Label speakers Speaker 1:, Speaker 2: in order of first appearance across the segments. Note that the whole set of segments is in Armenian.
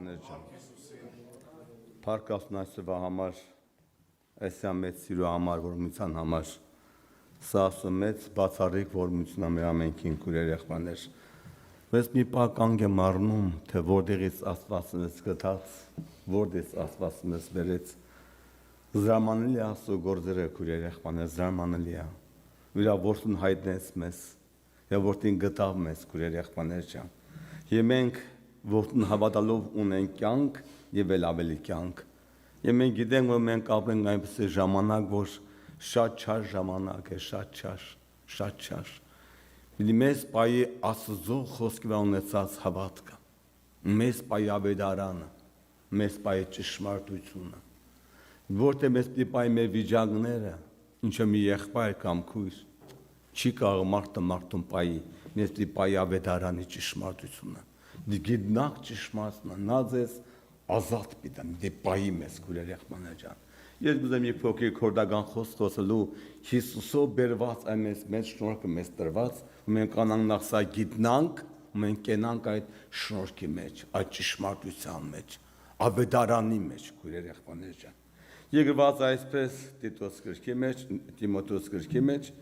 Speaker 1: եղբայրներ ջան։ Փառք Աստծուն այսօրվա համար, այսա մեծ սիրո համար, ողորմության համար։ Սա ասում մեծ բացառիկ ողորմություն է մեր ամենքին քույրեր եղբայրներ։ Բայց մի պահ կանգ եմ առնում, թե որտեղից Աստված մեզ գտած, որտեղից Աստված մեզ բերեց։ Զարմանալի է Աստծո գործերը քույրեր եղբայրներ, զարմանալի է։ Իր որդուն հայտնեց մեզ, եւ որդին գտավ մեզ քույրեր եղբայրներ ջան։ Եվ մենք որդուն հավատալով ունենք կյանք եւ ավելի կյանք։ Եվ մենք գիտենք, որ մենք ապրենք այնպես ժամանակ, որ շատ չար ժամանակ է, շատ չար։ Մի մեծ պայի Աստծո խոսքի վրա ունեցած հավատքը, մեծ պայի ավետարանը, մեծ պայի ճշմարտությունը, որտեղ մեզ պիտի մեր վիճակները, ինչը մի եղբայր կամ քույր, չի կարող մարդուն պայի, մեզ պիտի պայի ավետարանի ճշմարտությունը, գիտնակ ճշմարտությունը, նա ձեզ ազատ պիտի պայի մեզ քույրեր եղբայրներ ջան։ Ես գուզեմ մի փոքր քորդական խոսք խոսելու Հիսուսով բերված այն մեծ շնորհքը մեզ տրված, ու մենք անանք նախ սա գիտնանք, ու մենք կենանք այդ շնորհքի մեջ, այդ ճշմարտության մեջ, ավետարանի մեջ քույրեր եղբայրներ ջան։ Եկրված այսպես Տիտոս գրքի մեջ, Տիմոթեոս գրքի մեջ,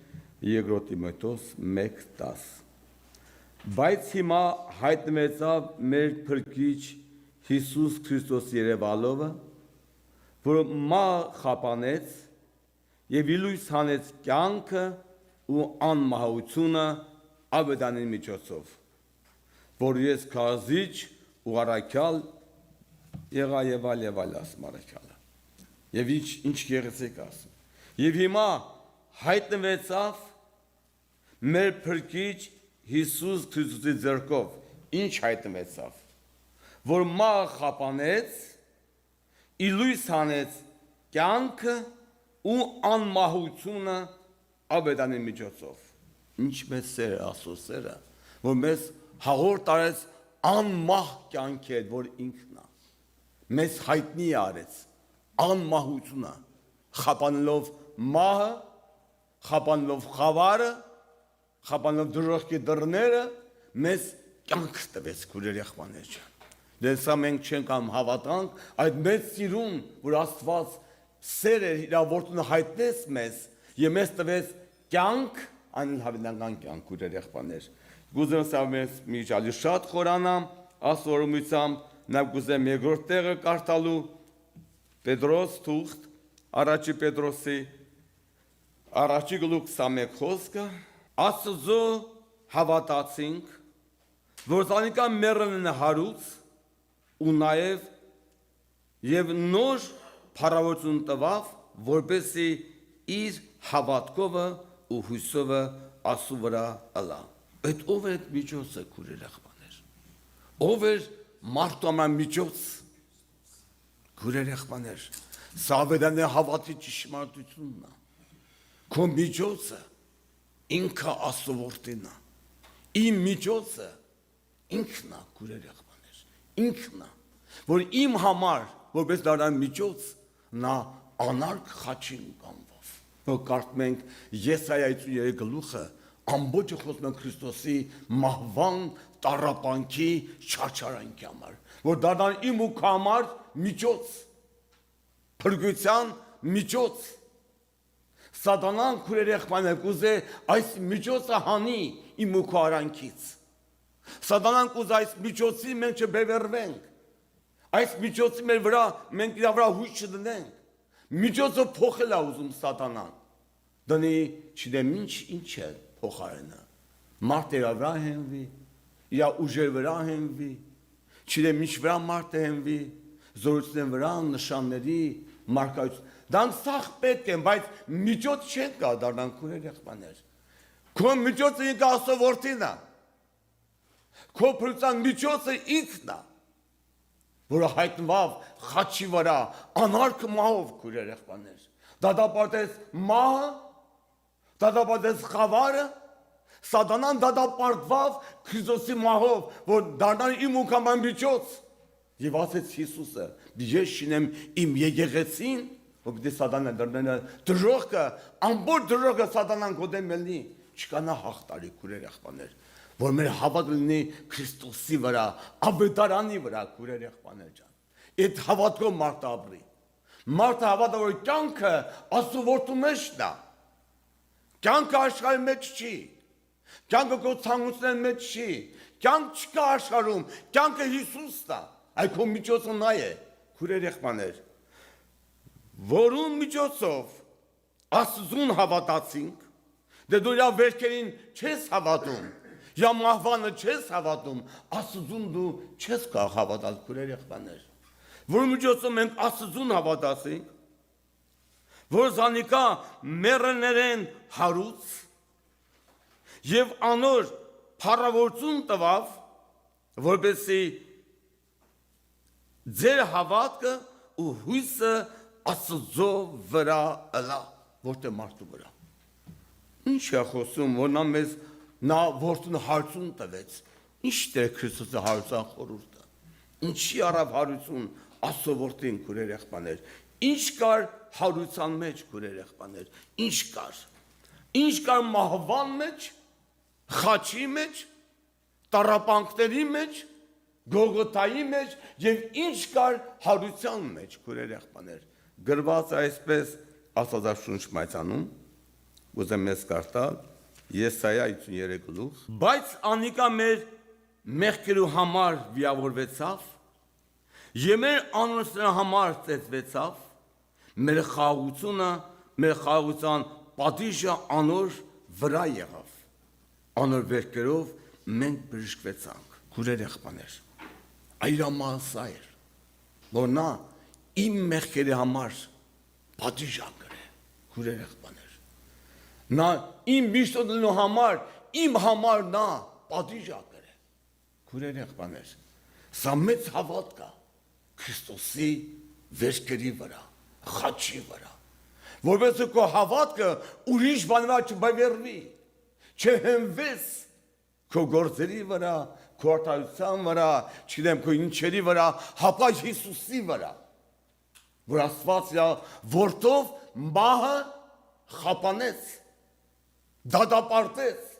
Speaker 1: Երկրորդ Տիմոթեոս 1:10։ Բայց հիմա հայտնվեցավ մեր Փրկիչ Հիսուս Քրիստոս երևալովը, որ մահ խափանեց եւ իլույս հանեց կյանքը ու անմահությունը ավետարանի միջոցով, որ ես քարզիչ ու առաքյալ եղա եւ այլ ասում առաքյալը։ Եվ ինչ գեղեցիկ ասում։ Եվ հիմա հայտնվեցավ մեր Փրկիչ Հիսուս Քրիստոսի ձեռքով, ինչ հայտնվեցավ, որ մահ խափանեց, իլույս հանեց կյանքը ու անմահությունը ավետարանի միջոցով։ Ինչ մեծ սեր է Աստծո սերը, որ մեզ հաղորդ արեց անմահ կյանքի հետ, որ ինքն է, մեզ հայտնի արեց անմահությունը, խափանելով մահը, խափանելով խավարը, խափանելով դժոխքի դռները, մեզ կյանք տվեց քույրեր եղբայրներ ջան։ Դες սա մենք չենք հավատանք այդ մեծ սիրուն, որ Աստված սեր է իր որդուն հայտնեց մեզ եւ մեզ տվեց կյանք, անհավանական կյանք քույրեր եղբայրներ։ Գուզեմ սա մեզ միջալի շատ խորանամ աստորումությամբ, նաեւ գուզեմ երկրորդ տեղը կարդալու Պետրոս թուղթ, առաջի Պետրոսի առաջի գլուխ 21 խոսքը, Աստծո հավատացինք, որ զանիկա մեռելն հարուց ու նաև նոր փառավորություն տվավ, որպեսզի իր հավատքովը ու հույսովը Աստծո վրա ըլա։ Այդ ով է այդ միջոցը քույրեր եղբայրներ։ Ով է մարդու համար միջոց քույրեր եղբայրներ։ Սա ավետարանի հավատի ճշմարտությունն է։ Քո միջոցը ինքը Աստծո որդին է։ Իմ միջոցը ինքն է քույրեր եղբայրներ։ Ինքն է, որ իմ համար, որպես դառնալ միջոց, նա անարգ խաչին կանվով։ Որ կարդում ենք Եսայայի 53 գլուխը, ամբողջը խոսում են Քրիստոսի մահվան, տառապանքի, չարչարանքի համար, որ դառնալ իմ ու քո համար միջոց, փրկության միջոց։ Սատանան քույրեր եղբայրներ կուզե այս միջոցը հանի իմ ու քո արանքից։ Սատանան կուզե այս միջոցի մենք չբևեռվենք։ Այս միջոցի մեր վրա մենք իր վրա հույս չդնենք։ Միջոցը փոխել է ուզում սատանան։ Դնի չգիտեմ ինչ է փոխարենը։ Մարդը իր վրա հենվի, իր ուժեր վրա հենվի, չգիտեմ ինչ վրա մարդը հենվի, զորությունների վրա, նշանների, մարգարեություն։ Դրանք սաղ պետք են, բայց միջոց չեն կա դառնան քույրեր եղբայրներ։ Քո միջոցը ինքը Աստծո որդին է։ Քո փրկության միջոցը ինքն է, որը հայտնվավ խաչի վրա, անարգ մահով քույրեր եղբայրներ։ Դատապարտեց մահը, դատապարտեց խավարը, սատանան դատապարտվավ Քրիստոսի մահով, որ դառնալ իմ ու քո համար միջոց։ Եվ ասեց Հիսուսը, ես շինեմ իմ եկեղեցին, որ պիտի սատանան դռները դժոխքը, ամբողջ դժոխքը սատանան գոդեմ ելնի, չկանա հաղթարի քույրեր եղբայրներ։ որ մեր հավատը լինի Քրիստոսի վրա, ավետարանի վրա, քուրեր եղբայրներ ջան։ Այդ հավատքով մարդը ապրի։ Մարդը հավատա, որ կյանքը Աստծո որդու մեջն է։ Կյանքը աշխարհի մեջ չի։ Կյանքը քո ցանկությունների մեջ չի։ Կյանք չկա աշխարհում, կյանքը Հիսուսն է։ Այդ քո միջոցը նա է, քուրեր եղբայրներ։ Որուն միջոցով Աստծուն հավատացինք, դե դու իր վերքերին չես հավատում, իր մահվանը չես հավատում, Աստծուն դու չես կարող հավատալ, քուրեր եղբայրներ։ Որու միջոցով մենք Աստծուն հավատացինք, որ զանիկա մեռներեն հարուց եւ անոր փառավորություն տվավ, որպեսզի ձեր հավատքը ու հույսը Աստծո վրա ըլա, որտե մարդու վրա։ Ինչ է խոսում, որ նա որդուն հարություն տվեց, ինչ Տեր Քրիստոսը հարության խորհուրդը, ինչի առավ հարություն Աստծո որդին, քուրեր եղբայրներ, ինչ կար հարության մեջ, քուրեր եղբայրներ, ինչ կար մահվան մեջ, խաչի մեջ, տառապանքների մեջ, Գողգոթայի մեջ եւ ինչ կար հարության մեջ, քուրեր եղբայրներ։ Գրված այսպես Աստվածաշունչ մայցանում, ուզեմ մեզ կարդալ Եսայա 53 գլուխ, բայց անիկա մեր մեղքերու համար վիավորվեցավ, եւ մեր անունների համար ծեծվեցավ, մեր խաղաղության պատիժը անոր վրա եղավ, անոր վերքերով մենք բժշկվեցանք, քուրեր եղբայրներ։ Այրամասայր, որ նա իմ մեղքերի համար պատիժ ակրե, քուրեր եղբայրներ։ Նա իմ միշտոտնելու համար, իմ համար նա պատիժ ակրե, քուրեր եղբայրներ։ Սա մեծ հավատք է Քրիստոսի վերքերի վրա, խաչի վրա, որովհետեւ քո հավատքը ուրիշ բանվա չբավերվի, չհենվես քո գործերի վրա, քո արտահայտության վրա, չգիտեմ քո ինչերի վրա, հապա Հիսուսի վրա, որ Աստված իր որդով մահը խափանեց, դատապարտեց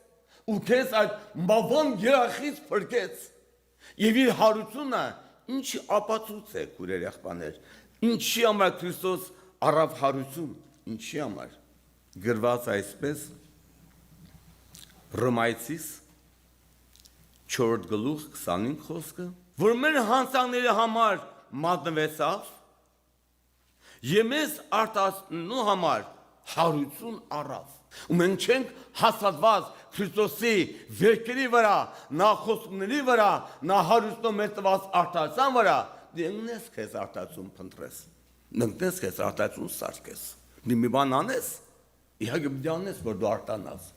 Speaker 1: ու քեզ այդ մահվան երախից փրկեց եւ իր հարությունը ինչի ապացույց է, քուրեր եղբայրներ, ինչի համար Քրիստոս առավ հարություն, ինչի համար գրված այսպես Հռոմայացիս 4 գլուխ 25 խոսքը, որ մեր հանցանքների համար մատնվեցավ եւ մեզ արտասնելու համար հարություն առավ։ Ու մենք չենք հաստատված Քրիստոսի վերքերի վրա, նա խոսքների վրա, նա հարությունով մեզ տված արտասան վրա, դենես քեզ արտասուն փնտրես, նկնես քեզ արտասուն սարքես, մի բան անես, իհարկե պետք է անես, որ դու արտանաս,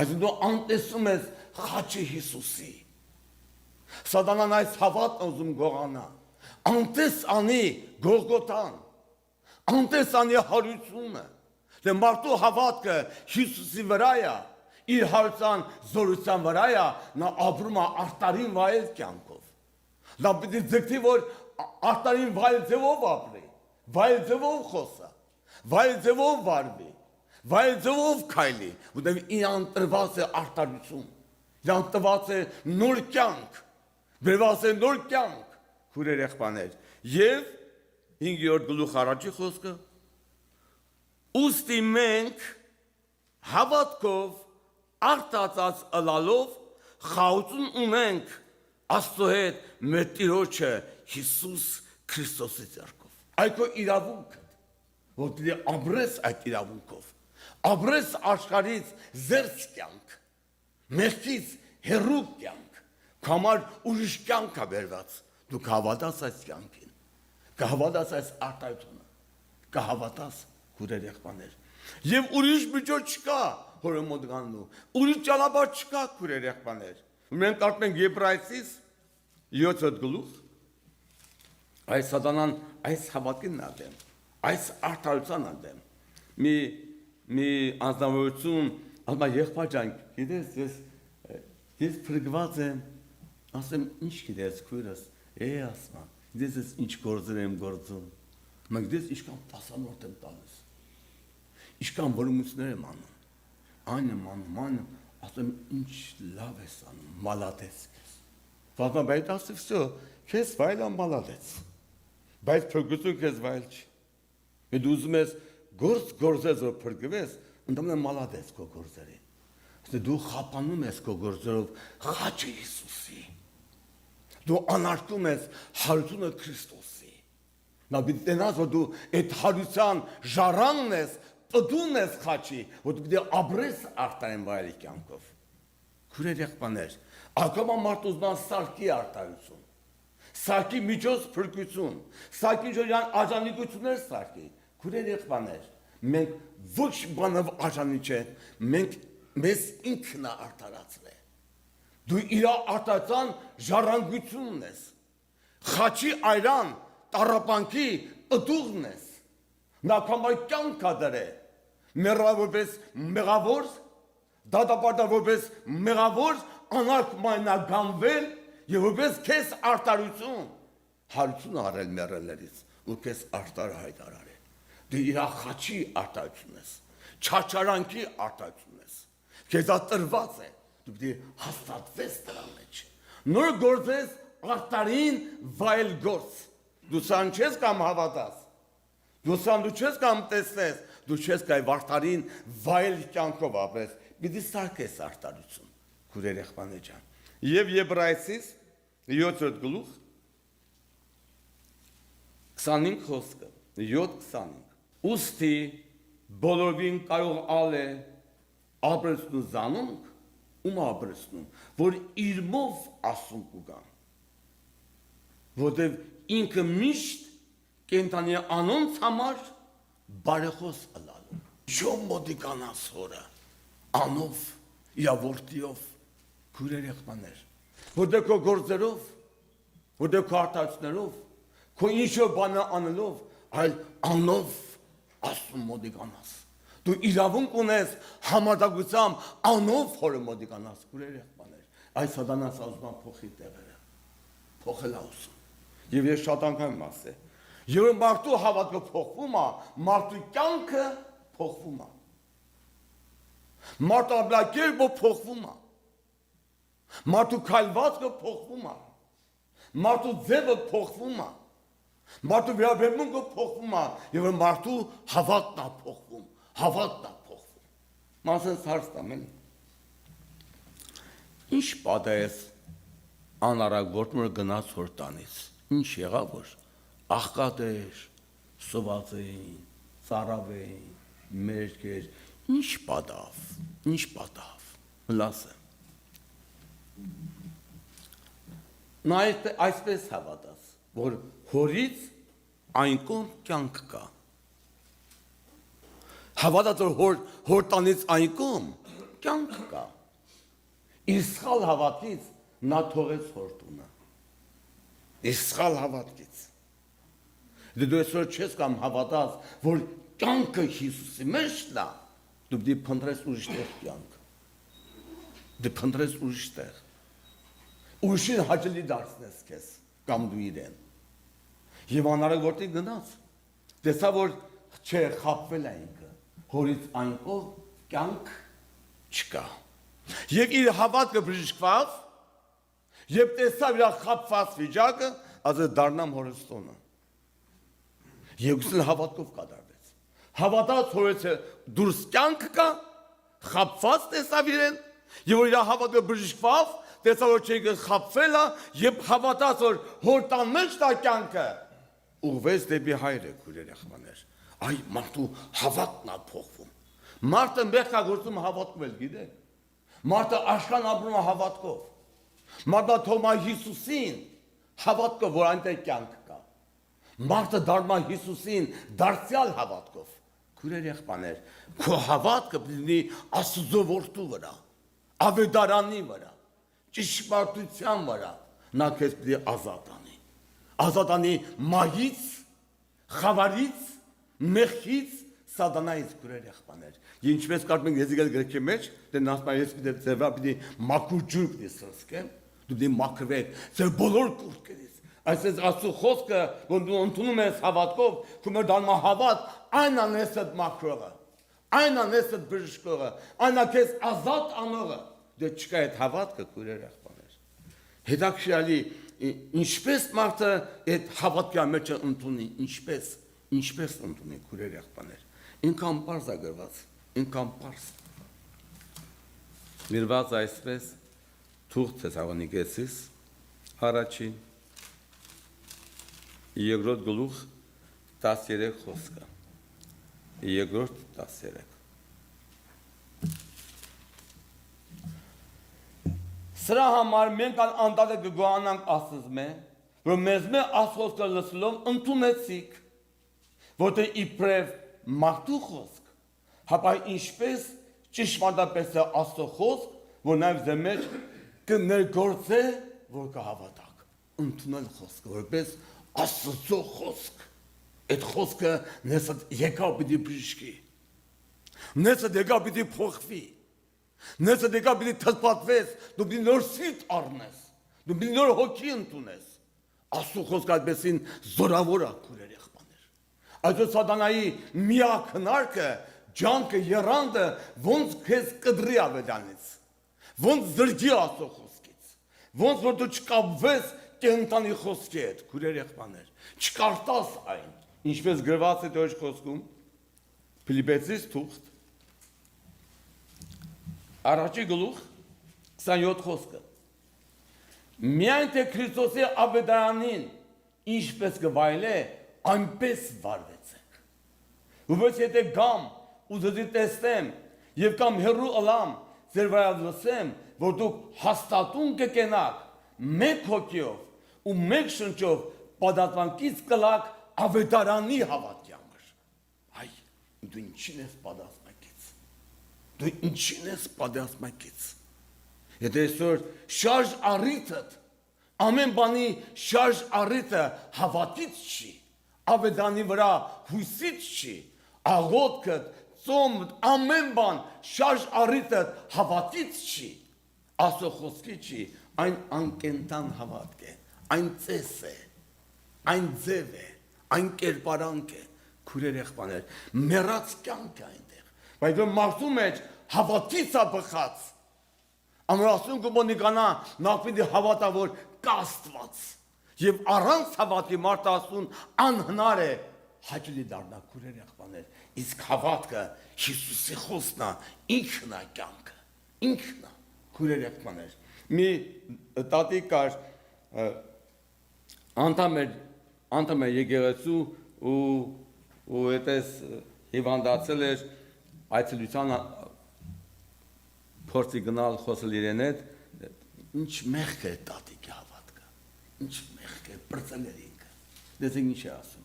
Speaker 1: այսինքն դու անտեսում ես խաչի Հիսուսի, Սատանան այս հավատն ուզում գողանա, անտես անի Գողգոթան, անտես անի հարությունը, դե մարդու հավատքը Հիսուսի վրա է, իր հարության զորության վրա է, նա ապրում է արտարին վայել կյանքով։ Նա պետք է ձգտի, որ արտարին վայել ձևով ապրի, վայել ձևով խոսա, վայել ձևով վարվի, վայել ձևով քայլի, որտեղ իրան տրված է արտարություն, իրան տրված է նոր կյանք, բերված է նոր կյանք, քուրեր եղբայրներ։ Եվ 5-րդ գլուխ առաջի խոսքը, ուստի մենք հավատքով արտածած ըլալով խաղություն ունենք Աստծո հետ մեր Տիրոջը Հիսուս Քրիստոսի ձեռքով։ Այդ քո իրավունքը, որ դու ապրես այդ իրավունքով, ապրես աշխարհից զերծ կյանք, մեղքից հեռու կյանք, համար ուրիշ կյանք է բերված, դու կհավատաս այս կյանքին, կհավատաս այս արտահայտությունը, կհավատաս քուրեր եղբայրներ։ Եվ ուրիշ միջոց չկա հորմոտ գանու, ուրիշ ճանապարհ չկա քուրեր եղբայրներ։ Մենք կարդում ենք Եբրայեցիս 7 գլուխ, այս սատանան այս հավատքին ադեմ, այս արտահայտության ադեմ։ Մի անձնավորություն, ասում է եղբայր ջան, գիտես, ես փրկված եմ, ասեմ ինչ գիտես քույրս, ասում, գիտես ես ինչ գործեր եմ գործում, մենք գիտես ինչքան դասանորդ եմ տալիս, ինչքան որմունքներ եմ անում, այն եմ անում, ասում ինչ լավ ես անում, մալադես ես։ Վազման բայց ասի վсё, քեզ վայլա մալադես։ Բայց փրկություն քեզ վայլ չի։ Դու ուզում ես գործես որ փրկվես, ընդամենը մալադես քո գործերին։ Դու խափանում ես քո գործերով խաչի Հիսուսի։ Դու անարգում ես հարությունը Քրիստոսի։ Նա դիտենաս որ դու այդ հարության ժառանգն ես, պտուն ես խաչի, որ դու պետք է ապրես արտային վայրի կյանքով։ Քուրեր եղբայրներ, ακόμα մարդ ուզման սարքի արտահայտություն, սարքի միջոց փրկություն, սարքի միջոց աջակցություններ սարքի։ Քուրեր եղբայրներ, մենք ոչ բանով աջանի չենք, մենք մեզ ինքն արտարացրել։ Դու իր արտացան ժառանգությունն ես, խաչի այրան, տառապանքի պտուղն ես, նա կամայ կյանք դրե, մեղավորպես մեղավոր, դատապարտա որպես մեղավոր, անարք մանագանվել եւ որպես քեզ արտարություն, հարություն արել մեռելներից ու քեզ արտար հայտարարել։ Դու իր խաչի արտարություն ես, չարչարանքի արտարություն ես, քեզ տրված է, դու պետք է հաստատվես դրա մեջ։ Նոր գործես արտարին վայել գործ։ Դու սան չես կամ հավատաս։ Դու սան դու չես կամ տեսնես, դու չես կայ վարտարին վայել կյանքով ապրես, պիտի սարքես արտարություն, քուրեր եղբայրներ ջան։ Եվ Եբրայեցիս 7-րդ գլուխ 25 խոսքը, 7:25։ Ուստի բոլորին կարող ալ է ապրեցնում զանոնք, ում ապրեցնում, որ իրմով ասում կուգան, որտև ինքը միշտ կենտանի անոնց համար բարեխոս ըլալու, չոմ մոտիկանաս հորը, անով, իավորտիով, քուրեր եղբայրներ, որտև քո գործերով, որտև քո արտահայտություններով, քո ինչ-որ բանը անելով, այլ անով ասում մոտիկանաս։ Դու իրավունք ունես համարձակությամբ անով հորը մոտիկանաս, քուրեր եղբայրներ։ Այս սատանաս ասում փոխի տեղերը, փոխել ասում։ Եվ ես շատ անգամ եմ ասել, երբ մարդու հավատքը փոխվում է, մարդու կյանքը փոխվում է։ Մարդու ապրակերպը փոխվում է։ Մարդու քայլվածքը փոխվում է։ Մարդու ձևը փոխվում է։ Մարդու վերաբերմունքը փոխվում է, եւ մարդու հավատն է փոխվում, հավատն է փոխվում։ Մասնս հարց տամ էլի։ Ինչ պատահեց անարագ որտմոր գնաց հորտանից։ Ինչ եղավ որ աղքատեր, սոված էին, ծարավ էին, մերկեր, ինչ պատահավ, լասը։ Նա այսպես հավատաց, որ հորից այնքան կյանք կա։ Հավատաց որ հորտանից այնքան կյանք կա։ Իր սխալ հավատից նա թողեց հորտունը։ Իր սխալ հավատից։ Դու այսօր չես կամ հավատաց, որ կյանքը Հիսուսի մեջն է, դու պետք է փնտրես ուրիշ տեղ կյանք։ Դու փնտրես ուրիշ տեղ։ Ուրիշին հաճելի դարձնես քեզ կամ դու իրեն։ Եվ անարագ որտեղ գնաց, տեսա որ չէ խապվել է ինքը, հորից այնքով կյանք չկա։ Եվ իր հավատքը բժշկված, եւ տեսավ իր խապված վիճակը, ասես դառնամ հորս տոնը։ Եգուսին հավատքով կատարվեց։ Հավատաց հորից դուրս կյանք կա, խապված տեսավ իրեն, եւ որ իր հավատքը բժշկված, տեսավ որ չէ խապվել է, եւ հավատաց որ հորտան մեջ տա կյանքը, ուղղվեց դեպի հայրը, քուրեր եղբայրներ։ Այ մարդու հավատն է փոխվում։ Մարդը մեղքագործում հավատքով էլ գիտեք։ Մարդը աշխան ապրում է հավատքով։ Մարդը թողում է Հիսուսին հավատքով, որ այնտեղ կյանք կա։ Մարդը դառնում է Հիսուսին դարձյալ հավատքով։ Քուրեր եղբայրներ, քո հավատքը պետք է Աստծո որդու վրա, ավետարանի վրա, ճշմարտության վրա, նա քեզ պետք է ազատ անի։ Ազատ անի մահից, խավարից, մեղքից, սատանայից, քուրեր եղբայրներ։ Ինչպես կարծում եք Եզեկիել գրքի մեջ, դե ասում ես պիտի ձևա պիտի մաքուր ջուր պիտի սրսկեմ, դու պիտի մաքրվեք ձեր բոլոր կուրքերից։ Այսպես Աստծո խոսքը, որ դու ընդունում ես հավատքով, քո մեր դառնա հավատ, այն անես այդ մաքրողը, այն անես այդ բժշկողը, այն է քեզ ազատ անողը։ դե չկա այդ հավատքը քույրեր եղբայրներ։ Հետաքրքրալի ինչպես մարդը այդ հավատքի մեջ ընդունի, ինչպես ընդունի քույրեր եղբայրներ։ Ինքան པարզ է գրված, ինքան པարզ։ Գրված այսպես Թուղթ Թեսաղոնիկեցիս առաջին 2 գլուխ 13 խոսքը։ 2:13 Սրա համար մենք անդադը կգոհանանք Աստծո, որ մեզ Աստծո լսելով ընդունեցիք, որտեղ իբրև մարդու խոսք, հապա ինչպես ճշմարտապես է Աստծո խոսք, որ նաև ձեր մեջ կներգործե, որ կհավատաք, ընդունել խոսքը, որպես Աստծո խոսք, այդ խոսքը նեսը եկավ պիտի բժշկի, նեսը եկավ պիտի փոխվի, նեսը եկավ պիտի թթվածվես, դու պիտի նոր սիրտ առնես, դու պիտի նոր հոգի ընդունես, Աստծո խոսքը այդպեսին զորավոր է քույրեր եղբայրներ, այսօր սատանայի միակ հնարքը, ջանքը, եռանդը ոնց քեզ կդրի ավետանից, ոնց զրկի Աստծո խոսքից, ոնց որ դու չկապվես կենտանի խոսքի հետ, քույրեր եղբայրներ, չկարտաս այն, ինչպես գրված է Տեր խոսքում, Փիլիպպեցիս թուղթ, առաջի գլուխ 27 խոսքը։ Միայն թե Քրիստոսի ավետարանին ինչպես կվայելե, այնպես վարվեցեք։ Որպես եթե գամ ու ձեզ տեսնեմ եւ կամ հեռու ըլամ, ձեր վրա լսեմ, որ դուք հաստատուն կկենաք մեկ հոգիով ու մեկ շնչով պատասխանքից կլակ ավետարանի հավատքի համար։ Այ դու ինչին ես պատասխանքից։ Դու ինչին ես պատասխանքից։ Եթե այսօր շարժ առիթդ, ամեն բանի շարժ առիթը հավատից չի, ավետանի վրա հույսից չի, աղոթքդ, ծոմդ, ամեն բան շարժ առիթը հավատից չի, Աստծո խոսքի չի, այն անկենտան հավատք է, այն ծես է, այն ձև է, այն կերպարանք է, քույրեր եղբայրներ, մեռած կյանք է այնտեղ, բայց որ մարդու մեջ հավատից է բխած, ամրացում կմոնիկանա նախպիտի հավատա, որ կա Աստված, եւ առանց հավատքի մարդ ասուն անհնար է հաճելի դառնա քույրեր եղբայրներ, իսկ հավատքը Հիսուսի խոսքն է, ինքն է կյանքը, ինքն է քույրեր եղբայրներ։ Մի տատիկ կար անդամ էր եկեղեցու ու այդպես հիվանդացել էր այցելության փորձի գնալ խոսել իրեն հետ, ինչ մեղք է տատիկի հավատքը, ինչ մեղք է բրծել էր ինքը, դեսեք ինչ է ասում,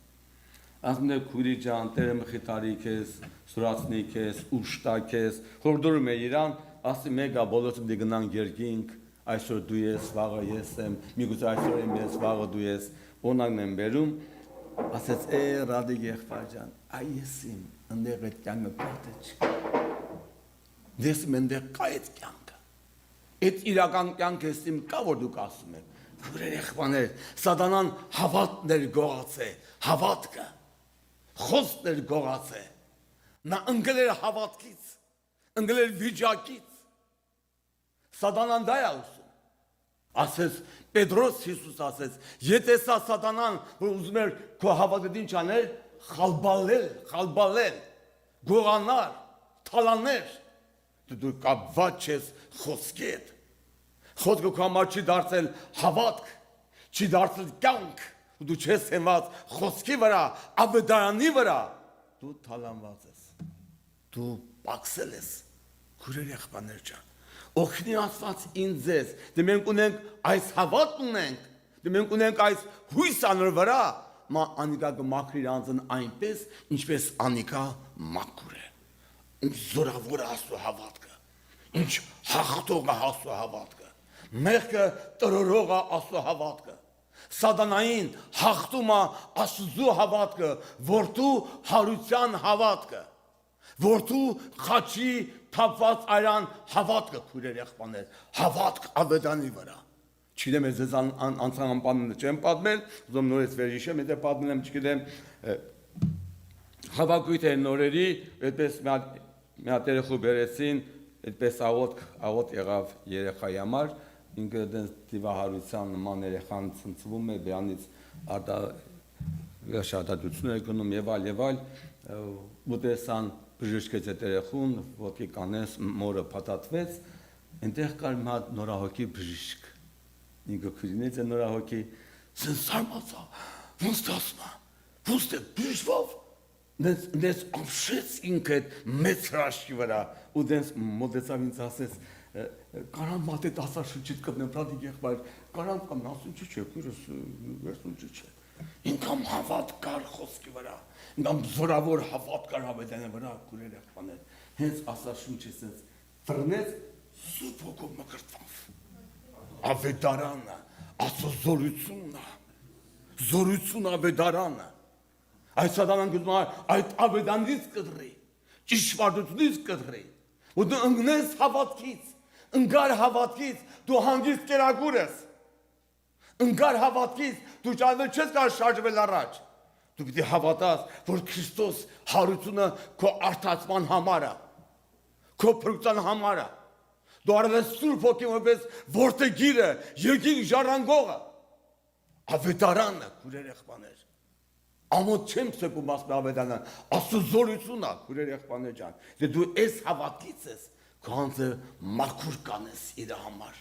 Speaker 1: ասում է քույրի ջան, Տերը մխիթարի քեզ, սուրացնի քեզ, ուշ տա քեզ, խորհուրդում է իրան, ասի մեկա բոլորս պիտի գնանք երկինք, այսօր դու ես, վաղը ես եմ, միգուցե այսօր եմ ես, վաղը դու ես, օրինակն եմ բերում, ասեց ռադիկ եղբայր ջան, այ ես իմ, ընդեղ այդ կյանքը պարտը չկա, դες իմ ընդեղ կա այդ կյանքը, այդ իրական կյանքը ես իմ կա, որ դուք ասում եք, քույրեր եղբայրներ, սատանան հավատներ գողացե, հավատքը, խոսքներ գողացե, նա ընկել հավատքից, ընկել վիճակից, սատանան դա է ուսում, ասեց, Պետրոս Հիսուս ասեց, եթե սա սատանան, որ ուզում էր քո հավատքին չաներ, խալբալել, գողանար, թալաներ, դու կապված ես խոսքի հետ, խոսքը քո համար չի դարձել հավատք, չի դարձել կյանք, դու չես հենված խոսքի վրա, ավետարանի վրա, դու թալանված ես, դու պակսել ես, քույրեր եղբայրներ ջան, օգնի Աստված ինձ ձեզ, դե մենք ունենք այս հավատն ունենք, դե մենք ունենք այս հույս անոր վրա, անիկա կմաքրի անձն այնպես, ինչպես անիկա մաքուր է, ինչ զորավոր Աստծո հավատքը, ինչ հաղթող է Աստծո հավատքը, մեղքը տրորող է Աստծո հավատքը, սատանային հաղթում է Աստծո հավատքը, որդու հարության հավատքը, որդու խաչի թափված այրան հավատքը քույրեր եղբայրներ, հավատք ավետանի վրա։ Չգիտեմ, ես անցան պատմել չեմ պատմել, ուզում նորից վերհիշեմ, եթե պատմել եմ, չգիտեմ, հավաքույթ էր նորերի, այդպես մի հատ երեխու բերեցին այդպես աղոտ եղավ երեխայի համար, ինքը դենց դիվահարության նման երեխան ցնցվում է, բյանից շատատություն է գնում եւ այլ, ուտեսան բժշկեց այդ երեխուն, ոտքի կանես, մորը փաթաթվեց, այնտեղ կար մի հատ նորահոգի բժիշկ, ինքը քրինեց է նորահոգի, սենց սարմացա, ոնց դասմա, ոնց դե բժշկով, դենց ամշեց ինքը այդ մեծ հրաշքի վրա, ու դենց մոտեցավ ինձ ասեց, կարամ մատե դասաշրջիտ կպնեմ, պրադիկ եղբայր, կարամ կամ ասում չի, քուրս վերցում չի, ինքամ հավատ կար խոսքի վրա, ինքամ զորավոր հավատ կար հավետանը վրա, կուրեր եղբաներ, հենց ասաշունչը սենց վրնեց, սուրբ հոգով մկրտվավ, ավետարանը, ասո զորություն ավետարանը, այդ սատանան գտնում այդ ավետանից կդրի, ճիշվարտությունից կդրի, ու դու ընգնես հավատքից, ընգար հավատքից, դու հանգիստ կերագուր ես, ընգար հավատքից, դու ճայվել չես կար շարժվել առաջ, դու պիտի հավատաս, որ Քրիստոս հարությունը քո արդացման համարը, քո փրկության համարը, դու արել ես Սուրբ Հոգին որպես որդեգիրը, երկինք ժառանգողը, ավետարանը, քուրեր եղբաներ, ամոթ չեմ սեպում ասում ավետարանը, Աստծո զորությունն է, քուրեր եղբաներ ջան, դե դու այս հավատքից ես, քո անձը մաքուր կանես իր համար,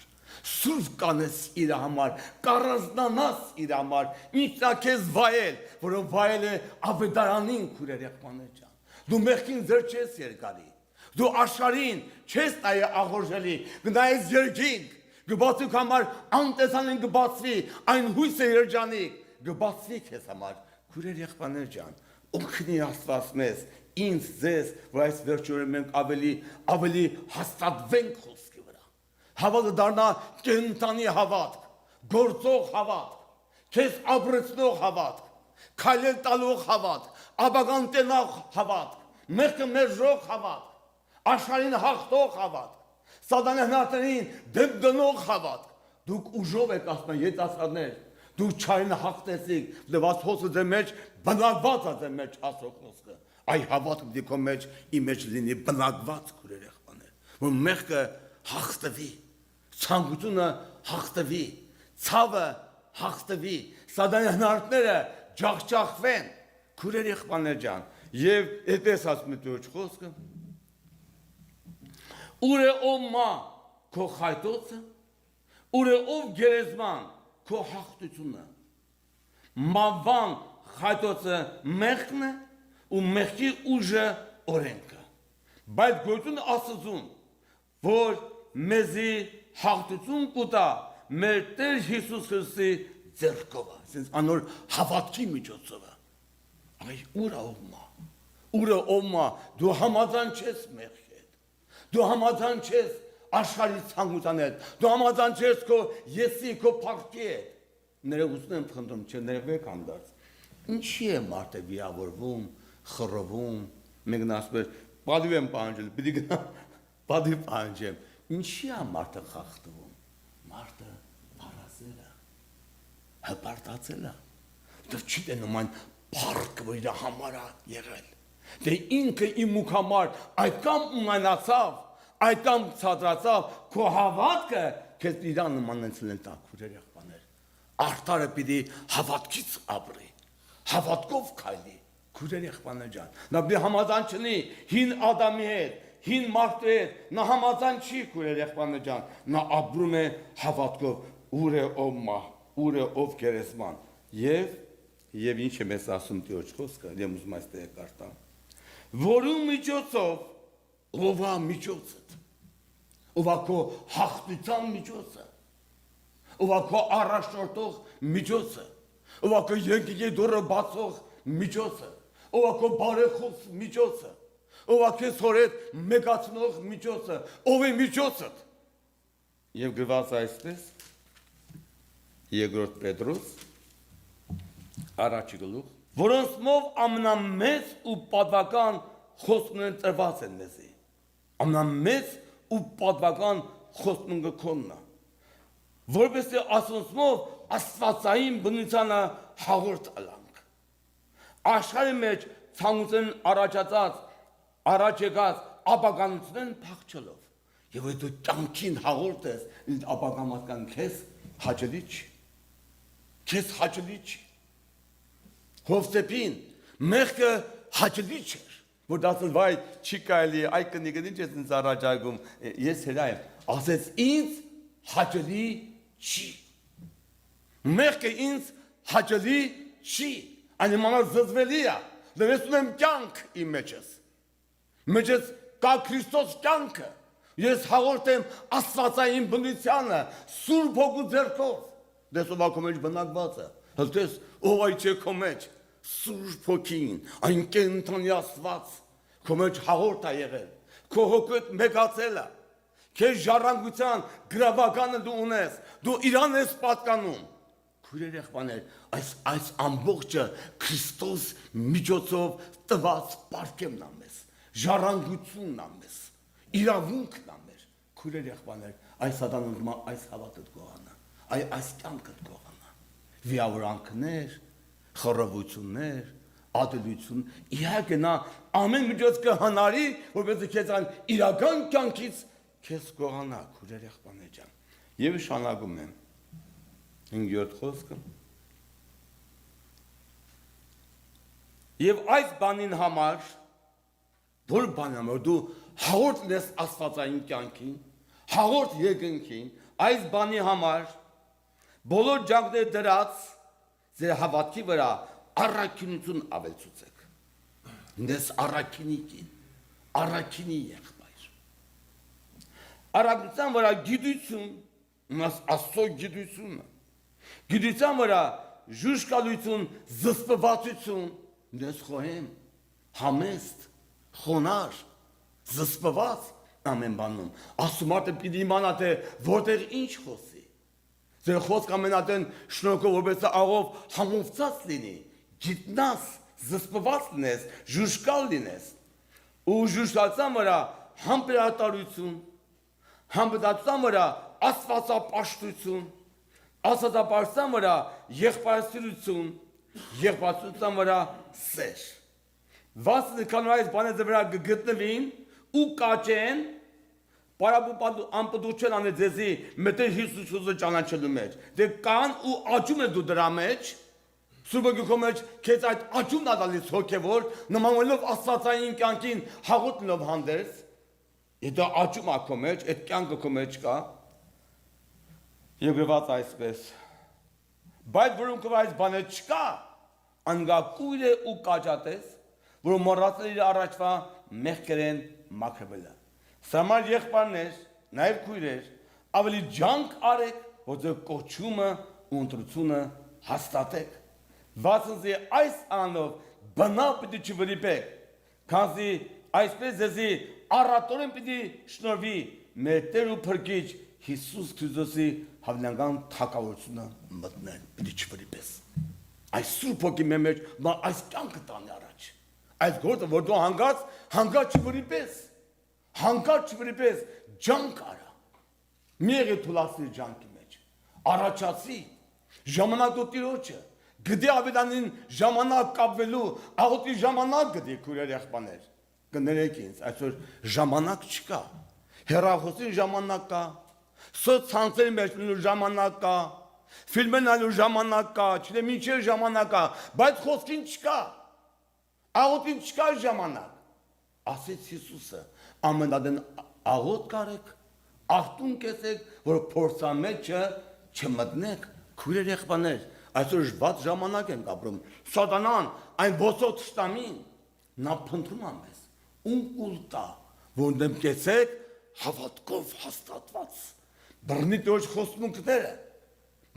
Speaker 1: սուրբ կանես իր համար, կառանձնանաս իր համար, ինչ նա քեզ վայել, որով վայել է ավետարանին, քուրեր եղբաներ ջան, դու մեղքին ձեր չես երկարի, դու աշխարհին չես նայ աղորժելի, գնայես երկինք, գբացուք համար անտեսանին գբացվի, այն հույսը երջանիկ, գբացվի քեզ համար, քուրեր եղբաներ ջան, օգնի Աստված մեզ, ինձ ձեզ, որ այս վերջորեն մենք ավելի հաստատվենք խոսքի վրա, հավատը դառնա կենդանի հավատք, գործող հավատք, քեզ ապրեցնող հավատք, քայլել տալող հավատք, ապագան տենող հավատք, մեղքը մերժող հավատք, աշխարհին հաղթող հավատք, սատանա հնարներին դեմ դնող հավատք, դուք ուժով եք ասում երիտասարդներ, դուք չարին հաղթեցիք, լվաց հոսը ձեր մեջ, բնակված է ձեր մեջ Աստծո խոսքը, այ հավատքը դի քո մեջ, իմ մեջ լինի բնակված քուրեր եղբաներ, որ մեղքը հաղթվի, ցանկությունը հաղթվի, ցավը հաղթվի, սատանա հնարները ջախջախվեն, քուրեր եղբաներ ջան, եւ այդպես ասում է Տիրոջ խոսքը, ուր է ով մա քո խայտոցը, ուր է ով գերեզման քո հաղթությունը, մավան խայտոցը մեղքն է ու մեղքի ուժը օրենքը, բայց գոյություն Աստծուն, որ մեզի հաղթություն կուտա մեր Տեր Հիսուս Քրիստոսի ձեռքով, ասենց անոր հավատքի միջոցով, այ ուր է ով մա, դու համաձայն չես մեղքի, դու համաձայն չես աշխարհի ցանկության հետ, դու համաձայն չես քո եսի, քո փառքի հետ, ներողություն եմ խնդրում, չներվեք հանդարտ, ինչի է մարդը վիրավորվում, խռովում, մենք ասում ենք, պատիվ եմ պահանջել, պիտի գնա, պատիվ պահանջեմ, ինչի է մարդը խախտվում, մարդը փառասել է, հպարտացել է, դու չի տենում այն փառքը, որ իր համար է եղել, դե ինքը իմ ուք համար այդքան ունենացավ, այդքան ցածրացավ, քո հավատքը քեզ իրան նմանեցնել են տակ, քուրեր եղբաներ, արդարը պիտի հավատքից ապրի, հավատքով քայլի, քուրեր եղբաներ ջան, նա պիտի համաձայն չլինի հին Ադամի հետ, հին մարդու հետ, նա համաձայն չի քուրեր եղբաներ ջան, նա ապրում է հավատքով, ուր է ով մահ, ուր է ով գերեզման, եւ ինչ է մեզ ասում Տիրոջ խոսքը, եմ ուզում այստեղ կարդամ, որու միջոցով ով է միջոցդ, ով է քո հաղթության միջոցը, ով է քո առաջնորդող միջոցը, ով է քո երկինքի դուռը բացող միջոցը, ով է քո բարեխոս միջոցը, ով է քեզ հորդ մեծացնող միջոցը, ով է միջոցդ։ Եվ գրված այստեղ Երկրորդ Պետրոս առաջի գլուխ, որոնցմով ամենամեծ ու պատվական խոստումն տրված են մեզի, ամենամեծ ու պատվական խոստումը քոնն է, որպեսզի ասոնցմով աստվածային բնությանը հաղորդ ալանք, աշխարհի մեջ ցանկության առաջ եկած ապականությունն փախչելով, Եվ դու կյանքին հաղորդ ես, ապագամատկան քեզ հաճելի չի։ Քեզ հաճելի չի։ Հովսեփին մեղքը հաճելի չէր, որ դասել վայ չի կարելի, այ կնիկը ինչ ես ինձ առաջարկում, ես հերա եմ, ասեց ինձ հաճելի չի։ Մեղքը ինձ հաճելի չի, անիմանալ զզվելի է, դες ունեմ կյանք իմ մեջս։ Մեջս կա Քրիստոս կյանքը, ես հաղորդ եմ աստվածային բնությանը, Սուրբ Հոգու ձեռքով, դες ով ակո մեջ բնակված է, հլտես ով այ չէ քո մեջ, Սուրբ Հոգին, այն կենթանի Աստված, քո մեջ հաղորդ է եղել, քո հոգուդ մեծացել է, քեզ ժառանգության գրավականը դու ունես, դու իրան ես պատկանում։ Քույրեր եղբայրներ, այս ամբողջը Քրիստոս միջոցով տված պարգևն է մեզ, ժառանգությունն է մեզ, իրավունքն է մեր։ Քույրեր եղբայրներ, այս ադամը այս հավատը կողանա, այս կյանքը կողանա, վիավորանքներ, խռովություններ, ադելություն, իհարկե նա ամեն միջոց կհնարի, որպես քեզ այն իրական կյանքից քեզ կողանա, քույրեր եղբայրներ ջան։ Եվ շնորհակում եմ 5-րդ խոսքը։ Եվ այս բանին համար, որ բանին համար դու հաղորդ ես աստվածային կյանքին, հաղորդ երկնքին, այս բանի համար բոլոր ջանքներ դրած ձեր հավատքի վրա առաքինություն ավելցուցեք։ Դες առաքինիկին, առաքինի եղբայր։ Առաքինության վրա գիտություն, Աստծո գիտությունը, գիտության վրա ժուժկալություն, զսպվածություն, դες խոհեմ, համեստ, խոնար, զսպված ամեն բանում, ասումարտը պիտի իմանա թե որտեղ ինչ խոսի, ձեր խոսք ամենատեն շնորհքով որպես աղով համովցած լինի, գիտնաս, զսպված լինես, ժուժկալ լինես, ու ժուժկալության վրա համբերատարություն, համբերատարության վրա աստվածապաշտություն, աստվածապաշտության վրա եղբայրություն, եղբայրության վրա սեր։ Վասն քանոր այս բաները վրա գտնվին ու կաճեն, պարապուպատու անպտուչեն անե ձեզի մետեր Հիսուսը ճանաչելու մեջ։ Դե կան ու աճում է դու դրա մեջ, Սուրբ Գիրքո մեջ քեզ այդ աճումն ադալիս հոգևոր, նմանվելով աստվածային կյանքին հաղորդելով հանդերձ, դա աճում է քո մեջ, այդ կյանքը քո մեջ կա։ Եվ գրված այսպես, բայց որոնք այս բանը չկա, անգակույր է ու կաճատես, որ մոռացել իր առաջվա մեղքերեն մաքրվելը։ Սամար եղբայրներ, նաև քույրեր, ավելի ջանք արեք, որ ձեր կոչումը ու ընտրությունը հաստատեք։ Վասնզի այս անով բնավ պիտի չվրիպեք, քանզի այսպես ձեզի առատորեն պիտի շնորհվի մեր Տեր ու Փրկիչ Հիսուս Քրիստոսի հավանական թակավորությունը մտնել, պիտի չվրիպես։ Այս Սուրբ Հոգի մեր այս կյանքը տանի առաջ։ Այս գործը, որ դու հանգած չվրիպես, ջանք արա, մի եղի թուլացնի ջանքի մեջ, առաջացի, ժամանակ դու Տիրոջը, գդի ավետանին ժամանակ կապվելու, աղոթի ժամանակ գդի քույրեր եղբայրներ, կներեք ինձ, այսօր ժամանակ չկա, հեռախոսի ժամանակ կա, սոցցանցերի մեջ ժամանակ կա, ֆիլմեր նայելու ժամանակ կա, չգիտեմ ինչ ժամանակ կա, բայց խոսքին չկա, աղոթին չկա ժամանակ, ասեց Հիսուսը, ամենադեն աղոթ կարեք, աղտուն կեցեք, որ փորձամեջը չմտնեք, քույրեր եղբայրներ, այսօր ժված ժամանակ ենք ապրում, սատանան, այն ոսոտ շտամին, նա փնտրում է մեզ, ուլ տա, որ դեմ կեցեք հավատքով հաստատված, բռնի Տիրոջ խոստմունքները,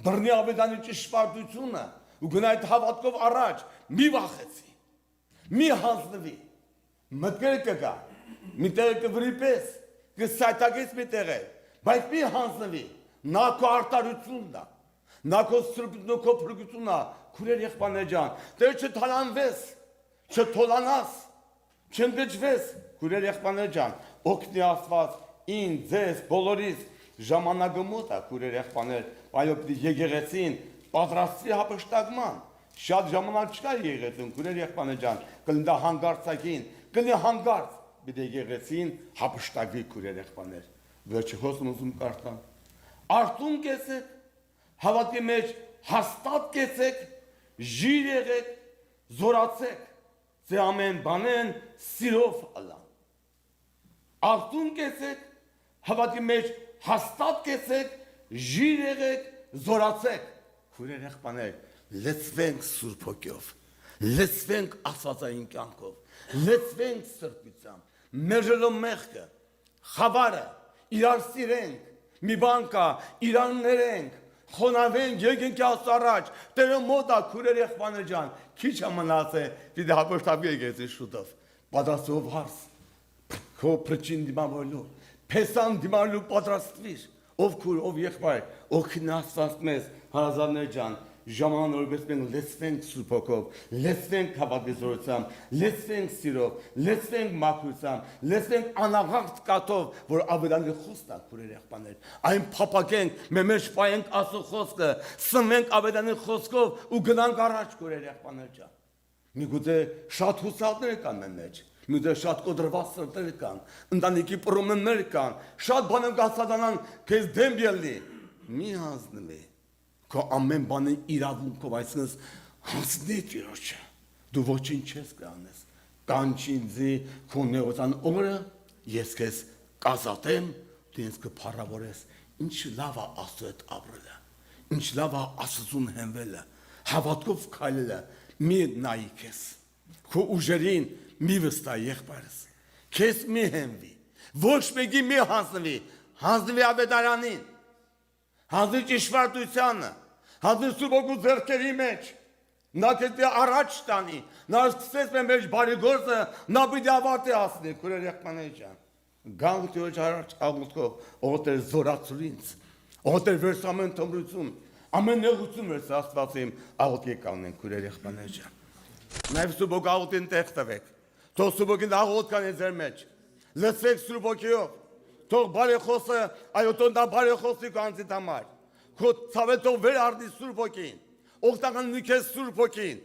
Speaker 1: բռնի ավետանի ճշմարտությունը, ու գնա այդ հավատքով առաջ, մի վախեցի, մի հանձնվի, մտքերը կգա, մի տեղը կվրիպես, կսայթակես մի տեղը, բայց մի հանձնվի, նա քո արտարությունն է, նա քո սրբությունն քո փրկությունն է, քույրեր եղբայրներ ջան, դեր չթալանվես, չթոլանաս, չընկճվես, քույրեր եղբայրներ ջան, օգնի Աստված ինձ, ձեզ, բոլորիս ժամանակը մոտ է, քույրեր եղբայրներ, այո պիտի եկեղեցին պատրաստվի հափշտակման, շատ ժամանակ չկա եկեղեցին, քույրեր եղբայրներ ջան, կլինի հանգարցակին, կլինի հանգարց, պիտի եկեղեցին հափշտակվի քույրեր եղբայրներ, Վերջի խոսում ուզում կարդամ։ Արթուն կեցեք, հավատի մեջ հաստատ կեցեք, ժիր եղեք, զորացեք, ձե ամեն բանեն սիրով ալան։ Արթուն կեցեք, հավատի մեջ հաստատ կեցեք, ժիր եղեք, զորացեք։ Քուրեր եղբայրներ, լցվենք Սուրբ Հոգով, լցվենք Աստվածային կյանքով, լցվենք սրբությամբ, մերժելով մեղքը, խավարը, իրար սիրենք, մի բան կա, իրար ներենք, խոնավենք, եկենք Աստծո առաջ, Տերը մոտ է, քուրեր եղբայրներ ջան, քիչ մնաց է, պիտի հաղորդավ եկեցի շուտով, պատրաստով հարց, քո փրկին դիմավորելու, փեսան դիմավորելու պատրաստվիր, ով քուր, ով եղբայր, օգնի Աստված մեզ, հարազատներ ջան, ժամանակ որպես մենք լեցվենք Սուրբ Հոգով, լեցվենք հավատի զորությամբ, լեցվենք սիրով, լեցվենք մաքրությամբ, լեցվենք անաղաղտ կաթով, որ ավելանի խոստա քուրեր եղբայրներ, այն փափակենք, մեր շփայենք Աստծո խոսքը, սնվենք ավելանի խոսքով ու գնանք առաջ քուրեր եղբայրներ ջան։ Միգուցե շատ հուսալներ կան մեր մեջ, միգուցե շատ կոտրված սրտեր կան, ընտանիքի պրոբլեմներ կան, շատ բաներ կասածանան քեզ դեմ ելնի։ Մի հանձնվի։ Քո ամեն բանը իրավունքով, այսինքն հանձնի Տիրոջը։ Դու ոչինչ չես կանես։ Կանչինձի քո նեղության օրը ես քեզ կազատեմ, դու ինձ կփառավորես։ Ինչ լավ է Աստծո հետ ապրելը։ Ինչ լավ է Աստծուն հենվելը։ Հավատքով քայլելը։ Մի նայի քեզ։ Քո ուժերին մի վստահ եղբայրս։ Քեզ մի հենվի։ Ոչ մեկի մի հանձնվի։ Հանձնվի ավետարանին։ Հանձնվի ճշմարտությանը։ Հանձնվի Սուրբ Հոգու ձեռքերի մեջ։ Նա քեզ առաջ տանի։ Նա սկսեց մեր մեջ բարի գործը, նա պիտի ավարտի հասնի, քուրեր եղբայրներ ջան։ Գանք Տիրոջ առաջ աղմուկով, ողոտ էր զորացրու ինձ։ Ողոտ էր վերս ամեն թմրություն, ամեն նեղություն վերս Աստվածին աղոթի կանեն, քուրեր եղբայրներ ջան։ Նաև Սուրբ Հոգու աղոթին տեղ տվեք։ Թող Սուրբ Հոգին աղոթ կանի ձեր մեջ։ Լցվեք Սուրբ Հոգիով։ Թող բարի խոսը, այո, թող դա բարի խոսի կանցիդ համար։ Քո ցավը թող վեր առնի Սուրբ Հոգին։ Օգտականի քեզ Սուրբ Հոգին։